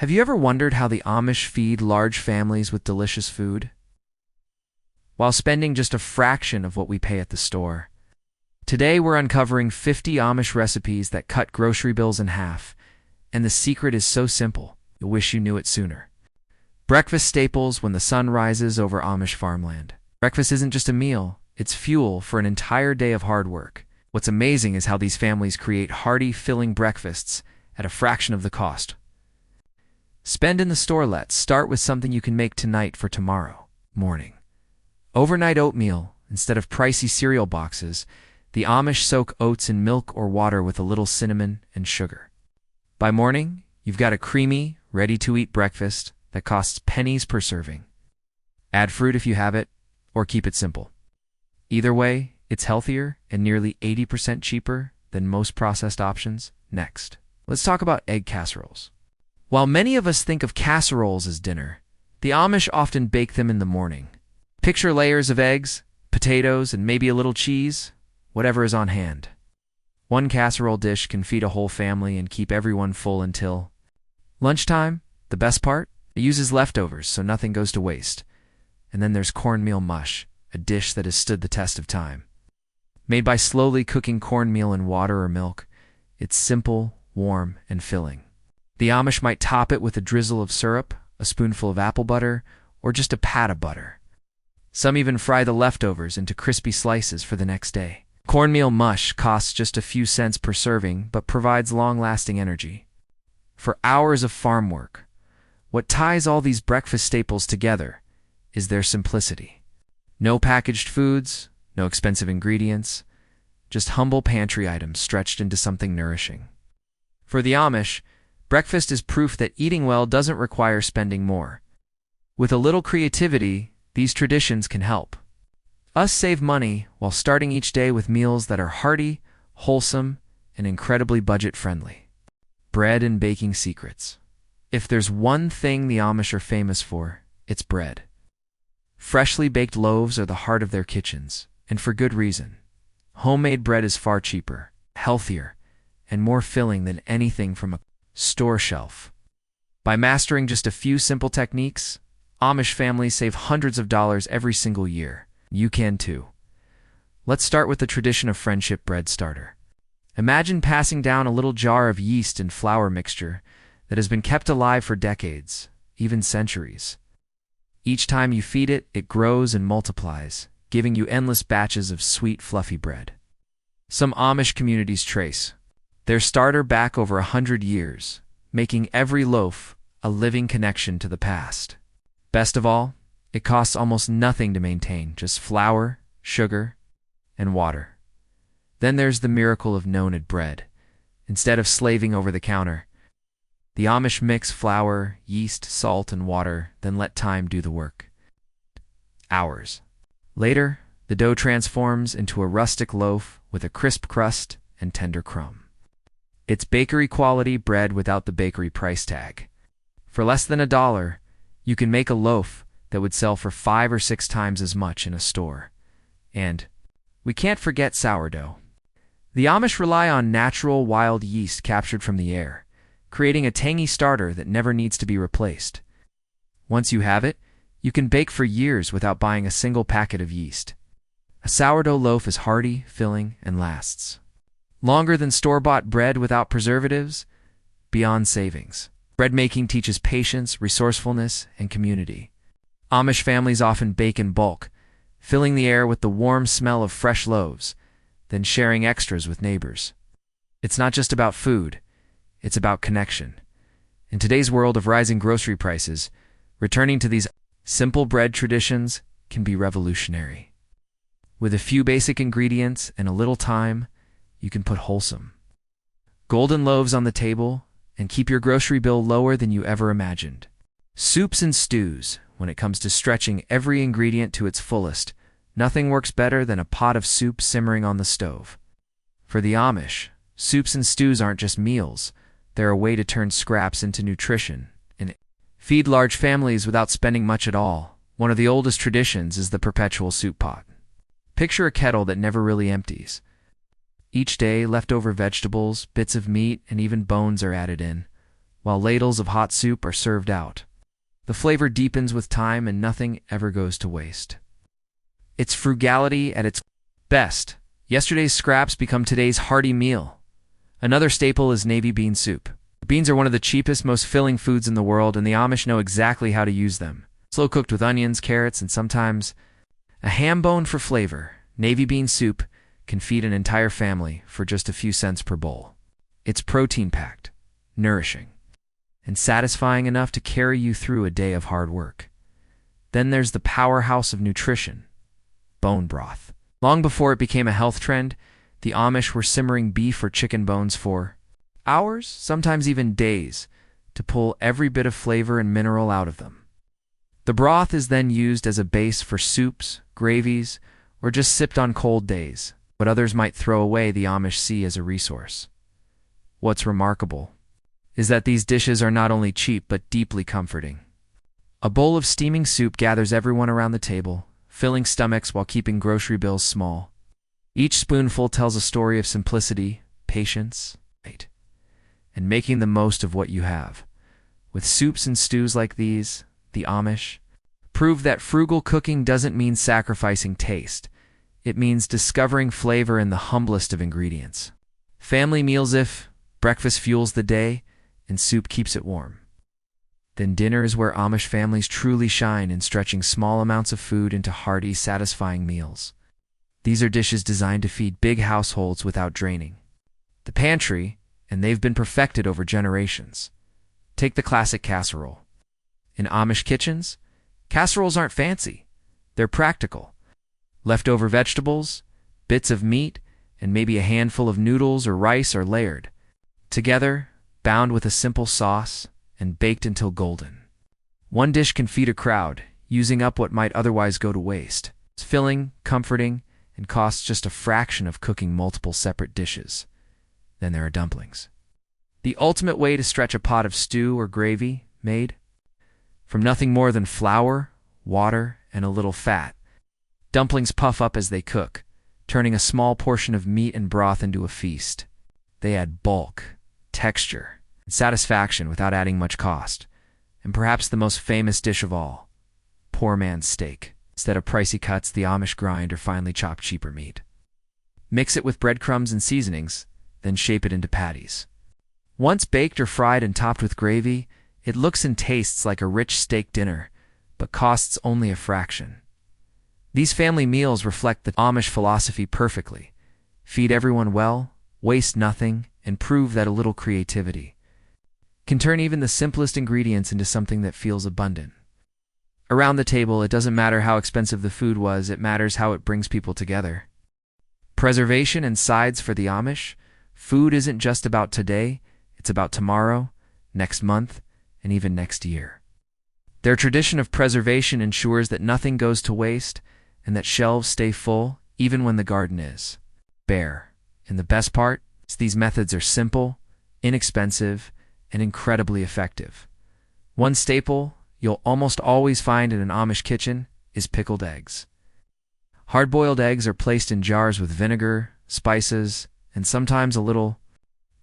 Have you ever wondered how the Amish feed large families with delicious food, while spending just a fraction of what we pay at the store? Today we're uncovering 50 Amish recipes that cut grocery bills in half, and the secret is so simple, you'll wish you knew it sooner. Breakfast staples when the sun rises over Amish farmland. Breakfast isn't just a meal, it's fuel for an entire day of hard work. What's amazing is how these families create hearty, filling breakfasts at a fraction of the cost. Spend in the store. Let's start with something you can make tonight for tomorrow morning. Overnight oatmeal. Instead of pricey cereal boxes, the Amish soak oats in milk or water with a little cinnamon and sugar. By morning, you've got a creamy, ready-to-eat breakfast that costs pennies per serving. Add fruit if you have it, or keep it simple. Either way, it's healthier and nearly 80% cheaper than most processed options. Next, let's talk about egg casseroles. While many of us think of casseroles as dinner, the Amish often bake them in the morning. Picture layers of eggs, potatoes, and maybe a little cheese, whatever is on hand. One casserole dish can feed a whole family and keep everyone full until lunchtime. The best part? It uses leftovers, so nothing goes to waste. And then there's cornmeal mush, a dish that has stood the test of time. Made by slowly cooking cornmeal in water or milk, it's simple, warm, and filling. The Amish might top it with a drizzle of syrup, a spoonful of apple butter, or just a pat of butter. Some even fry the leftovers into crispy slices for the next day. Cornmeal mush costs just a few cents per serving, but provides long-lasting energy. For hours of farm work, what ties all these breakfast staples together is their simplicity. No packaged foods, no expensive ingredients, just humble pantry items stretched into something nourishing. For the Amish, breakfast is proof that eating well doesn't require spending more. With a little creativity, these traditions can help us save money while starting each day with meals that are hearty, wholesome, and incredibly budget-friendly. Bread and baking secrets. If there's one thing the Amish are famous for, it's bread. Freshly baked loaves are the heart of their kitchens, and for good reason. Homemade bread is far cheaper, healthier, and more filling than anything from a store shelf. By mastering just a few simple techniques, Amish families save hundreds of dollars every single year. You can too. Let's start with the tradition of friendship bread starter. Imagine passing down a little jar of yeast and flour mixture that has been kept alive for decades, even centuries. Each time you feed it, it grows and multiplies, giving you endless batches of sweet, fluffy bread. Some Amish communities trace their starter back over 100 years, making every loaf a living connection to the past. Best of all, it costs almost nothing to maintain, just flour, sugar, and water. Then there's the miracle of no-knead bread. Instead of slaving over the counter, the Amish mix flour, yeast, salt, and water, then let time do the work. Hours. Later, the dough transforms into a rustic loaf with a crisp crust and tender crumb. It's bakery-quality bread without the bakery price tag. For less than $1, you can make a loaf that would sell for 5 or 6 times as much in a store. And we can't forget sourdough. The Amish rely on natural wild yeast captured from the air, creating a tangy starter that never needs to be replaced. Once you have it, you can bake for years without buying a single packet of yeast. A sourdough loaf is hearty, filling, and lasts longer than store-bought bread without preservatives. Beyond savings, bread making teaches patience, resourcefulness, and community. Amish families often bake in bulk, filling the air with the warm smell of fresh loaves, then sharing extras with neighbors. It's not just about food, it's about connection. In today's world of rising grocery prices, returning to these simple bread traditions can be revolutionary. With a few basic ingredients and a little time, you can put wholesome golden loaves on the table and keep your grocery bill lower than you ever imagined. Soups and stews. When it comes to stretching every ingredient to its fullest, nothing works better than a pot of soup simmering on the stove. For the Amish, soups and stews aren't just meals, they're a way to turn scraps into nutrition and feed large families without spending much at all. One of the oldest traditions is the perpetual soup pot. Picture a kettle that never really empties. Each day, leftover vegetables, bits of meat, and even bones are added in, while ladles of hot soup are served out. The flavor deepens with time and nothing ever goes to waste. It's frugality at its best. Yesterday's scraps become today's hearty meal. Another staple is navy bean soup. Beans are one of the cheapest, most filling foods in the world, and the Amish know exactly how to use them. Slow cooked with onions, carrots, and sometimes a ham bone for flavor, navy bean soup can feed an entire family for just a few cents per bowl. It's protein-packed, nourishing, and satisfying enough to carry you through a day of hard work. Then there's the powerhouse of nutrition, bone broth. Long before it became a health trend, the Amish were simmering beef or chicken bones for hours, sometimes even days, to pull every bit of flavor and mineral out of them. The broth is then used as a base for soups, gravies, or just sipped on cold days. What others might throw away, the Amish see as a resource. What's remarkable is that these dishes are not only cheap but deeply comforting. A bowl of steaming soup gathers everyone around the table, filling stomachs while keeping grocery bills small. Each spoonful tells a story of simplicity, patience, and making the most of what you have. With soups and stews like these, the Amish prove that frugal cooking doesn't mean sacrificing taste. It means discovering flavor in the humblest of ingredients. Family meals if breakfast fuels the day and soup keeps it warm. Then dinner is where Amish families truly shine in stretching small amounts of food into hearty, satisfying meals. These are dishes designed to feed big households without draining the pantry, and they've been perfected over generations. Take the classic casserole. In Amish kitchens, casseroles aren't fancy. They're practical. Leftover vegetables, bits of meat, and maybe a handful of noodles or rice are layered together, bound with a simple sauce, and baked until golden. One dish can feed a crowd, using up what might otherwise go to waste. It's filling, comforting, and costs just a fraction of cooking multiple separate dishes. Then there are dumplings. The ultimate way to stretch a pot of stew or gravy made from nothing more than flour, water, and a little fat. Dumplings puff up as they cook, turning a small portion of meat and broth into a feast. They add bulk, texture, and satisfaction without adding much cost. And perhaps the most famous dish of all, poor man's steak. Instead of pricey cuts, the Amish grind or finely chopped cheaper meat. Mix it with breadcrumbs and seasonings, then shape it into patties. Once baked or fried and topped with gravy, it looks and tastes like a rich steak dinner, but costs only a fraction. These family meals reflect the Amish philosophy perfectly. Feed everyone well, waste nothing, and prove that a little creativity can turn even the simplest ingredients into something that feels abundant. Around the table, it doesn't matter how expensive the food was, it matters how it brings people together. Preservation and sides for the Amish, food isn't just about today, it's about tomorrow, next month, and even next year. Their tradition of preservation ensures that nothing goes to waste and that shelves stay full even when the garden is bare. And the best part is these methods are simple, inexpensive, and incredibly effective. One staple you'll almost always find in an Amish kitchen is pickled eggs. Hard-boiled eggs are placed in jars with vinegar, spices, and sometimes a little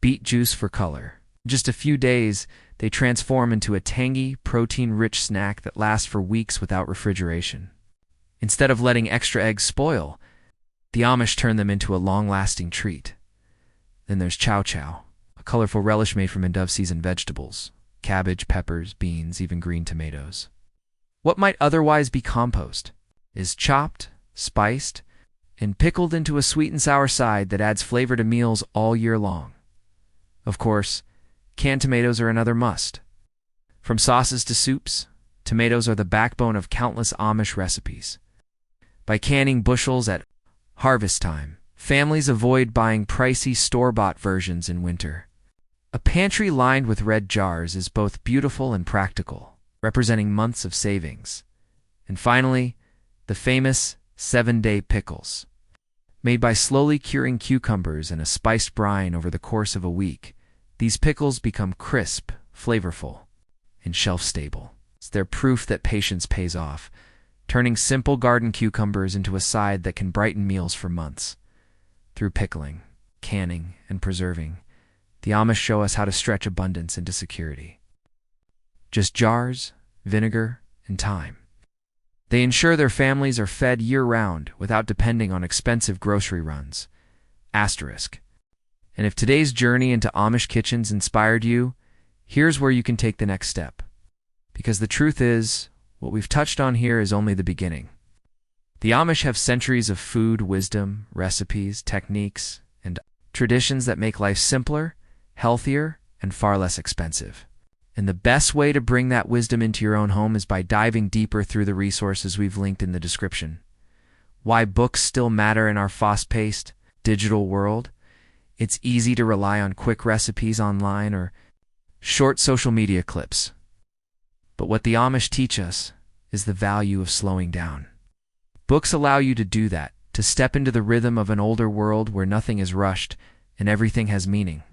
beet juice for color. In just a few days, they transform into a tangy, protein-rich snack that lasts for weeks without refrigeration. Instead of letting extra eggs spoil, the Amish turn them into a long-lasting treat. Then there's chow chow, a colorful relish made from in-dove-seasoned vegetables, cabbage, peppers, beans, even green tomatoes. What might otherwise be compost is chopped, spiced, and pickled into a sweet and sour side that adds flavor to meals all year long. Of course, canned tomatoes are another must. From sauces to soups, tomatoes are the backbone of countless Amish recipes. By canning bushels at harvest time, families avoid buying pricey store-bought versions in winter. A pantry lined with red jars is both beautiful and practical, representing months of savings. And finally, the famous 7-day pickles. Made by slowly curing cucumbers in a spiced brine over the course of a week, these pickles become crisp, flavorful, and shelf-stable. They're proof that patience pays off, turning simple garden cucumbers into a side that can brighten meals for months. Through pickling, canning, and preserving, The Amish show us how to stretch abundance into security. Just jars, vinegar, and time. They ensure their families are fed year-round without depending on expensive grocery runs. Asterisk. And if today's journey into Amish kitchens inspired you, here's where you can take the next step. Because the truth is, what we've touched on here is only the beginning. The Amish have centuries of food, wisdom, recipes, techniques, and traditions that make life simpler, healthier, and far less expensive. And the best way to bring that wisdom into your own home is by diving deeper through the resources we've linked in the description. Why books still matter in our fast-paced, digital world? It's easy to rely on quick recipes online or short social media clips. But what the Amish teach us is the value of slowing down. Books allow you to do that, to step into the rhythm of an older world where nothing is rushed and everything has meaning.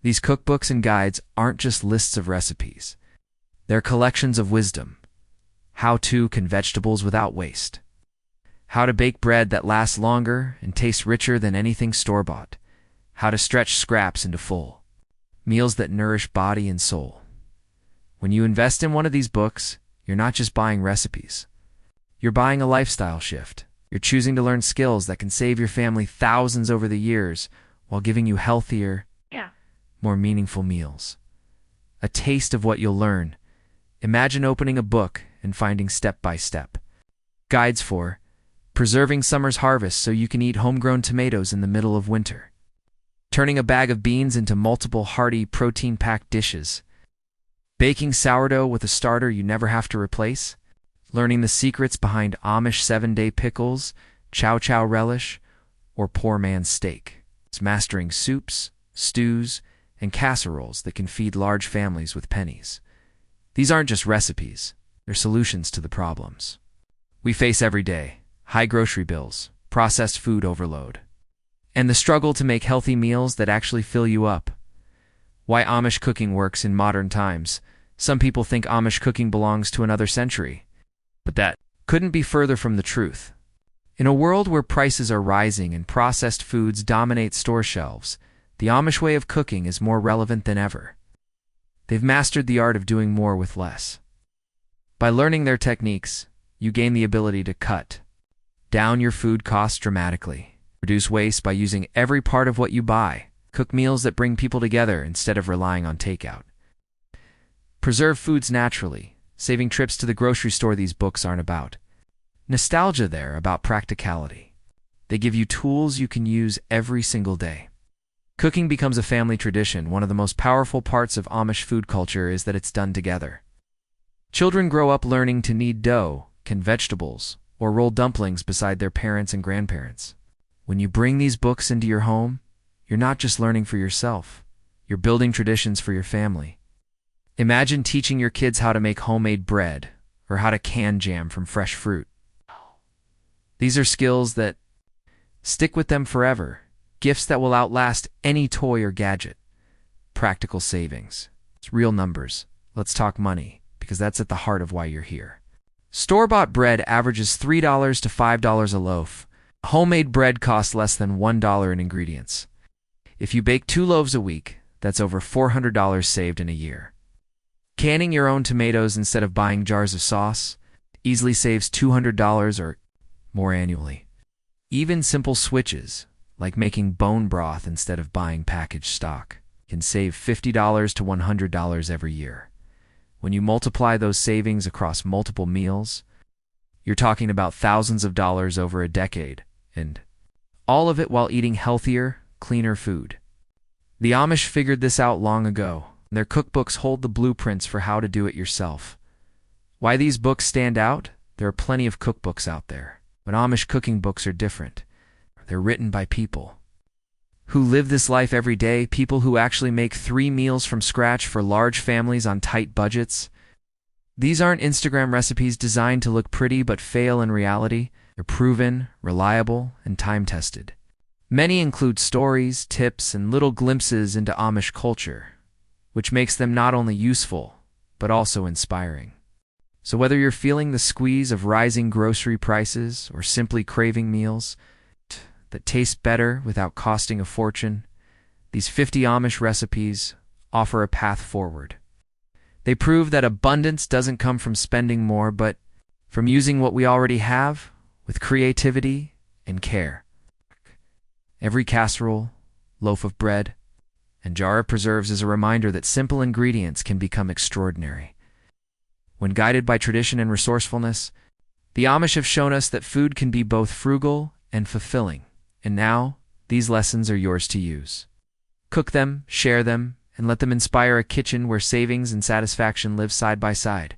These cookbooks and guides aren't just lists of recipes. They're collections of wisdom. How to cook vegetables without waste. How to bake bread that lasts longer and tastes richer than anything store-bought. How to stretch scraps into full meals that nourish body and soul. When you invest in one of these books, you're not just buying recipes. You're buying a lifestyle shift. You're choosing to learn skills that can save your family thousands over the years while giving you healthier, more meaningful meals. A taste of what you'll learn. Imagine opening a book and finding step-by-step guides for preserving summer's harvest so you can eat homegrown tomatoes in the middle of winter. Turning a bag of beans into multiple hearty, protein-packed dishes. Baking sourdough with a starter you never have to replace. Learning the secrets behind Amish 7-day pickles, chow-chow relish, or poor man's steak. It's mastering soups, stews, and casseroles that can feed large families with pennies. These aren't just recipes, they're solutions to the problems we face every day: high grocery bills, processed food overload, and the struggle to make healthy meals that actually fill you up. Why Amish cooking works in modern times. Some people think Amish cooking belongs to another century, but that couldn't be further from the truth. In a world where prices are rising and processed foods dominate store shelves, the Amish way of cooking is more relevant than ever. They've mastered the art of doing more with less. By learning their techniques, you gain the ability to cut down your food costs dramatically, reduce waste by using every part of what you buy, cook meals that bring people together instead of relying on takeout, preserve foods naturally, saving trips to the grocery store. These books aren't about nostalgia, they're about practicality. They give you tools you can use every single day. Cooking becomes a family tradition. One of the most powerful parts of Amish food culture is that it's done together. Children grow up learning to knead dough, can vegetables, or roll dumplings beside their parents and grandparents. When you bring these books into your home, you're not just learning for yourself, you're building traditions for your family. Imagine teaching your kids how to make homemade bread or how to can jam from fresh fruit. These are skills that stick with them forever. Gifts that will outlast any toy or gadget. Practical savings. It's real numbers. Let's talk money, because that's at the heart of why you're here. Store-bought bread averages $3 to $5 a loaf. Homemade bread costs less than $1 in ingredients. If you bake 2 loaves a week, that's over $400 saved in a year. Canning your own tomatoes instead of buying jars of sauce easily saves $200 or more annually. Even simple switches, like making bone broth instead of buying packaged stock, can save $50 to $100 every year. When you multiply those savings across multiple meals, you're talking about thousands of dollars over a decade, and all of it while eating healthier, cleaner food. The Amish figured this out long ago. Their cookbooks hold the blueprints for how to do it yourself. Why these books stand out? There are plenty of cookbooks out there, but Amish cooking books are different. They're written by people who live this life every day, people who actually make 3 meals from scratch for large families on tight budgets. These aren't Instagram recipes designed to look pretty but fail in reality. They're proven, reliable, and time-tested. Many include stories, tips, and little glimpses into Amish culture, which makes them not only useful, but also inspiring. So whether you're feeling the squeeze of rising grocery prices or simply craving meals that taste better without costing a fortune, These 50 Amish recipes offer a path forward. They prove that abundance doesn't come from spending more, but from using what we already have with creativity and care. Every casserole, loaf of bread, and jar of preserves is a reminder that simple ingredients can become extraordinary. When guided by tradition and resourcefulness, the Amish have shown us that food can be both frugal and fulfilling, and now these lessons are yours to use. Cook them, share them, and let them inspire a kitchen where savings and satisfaction live side by side.